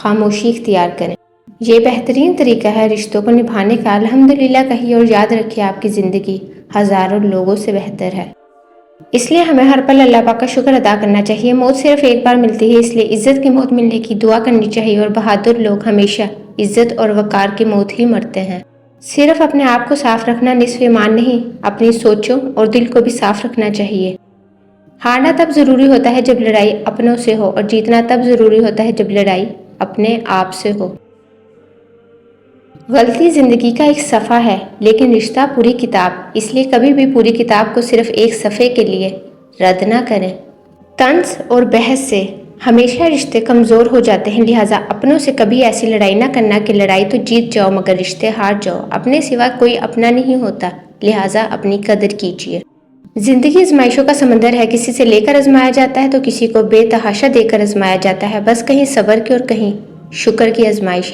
خاموشی اختیار کریں۔ یہ بہترین طریقہ ہے رشتوں کو نبھانے کا۔ الحمدللہ کہیے اور یاد رکھیے آپ کی زندگی ہزاروں لوگوں سے بہتر ہے۔ اس لیے ہمیں ہر پل اللہ پاک کا شکر ادا کرنا چاہیے۔ موت صرف ایک بار ملتی ہے، اس لیے عزت کی موت ملنے کی دعا کرنی چاہیے، اور بہادر لوگ ہمیشہ عزت اور وقار کی موت ہی مرتے ہیں۔ صرف اپنے آپ کو صاف رکھنا نصف ایمان نہیں، اپنی سوچوں اور دل کو بھی صاف رکھنا چاہیے۔ ہارنا تب ضروری ہوتا ہے جب لڑائی اپنوں سے ہو، اور جیتنا تب ضروری ہوتا ہے جب لڑائی اپنے آپ سے ہو۔ غلطی زندگی کا ایک صفحہ ہے، لیکن رشتہ پوری کتاب، اس لیے کبھی بھی پوری کتاب کو صرف ایک صفحے کے لیے رد نہ کریں۔ طنز اور بحث سے ہمیشہ رشتے کمزور ہو جاتے ہیں، لہٰذا اپنوں سے کبھی ایسی لڑائی نہ کرنا کہ لڑائی تو جیت جاؤ مگر رشتے ہار جاؤ۔ اپنے سوا کوئی اپنا نہیں ہوتا، لہٰذا اپنی قدر کیجیے۔ زندگی آزمائشوں کا سمندر ہے، کسی سے لے کر آزمایا جاتا ہے تو کسی کو بے تحاشا دے کر آزمایا جاتا ہے۔ بس کہیں صبر کی اور کہیں شکر کی آزمائش ہے۔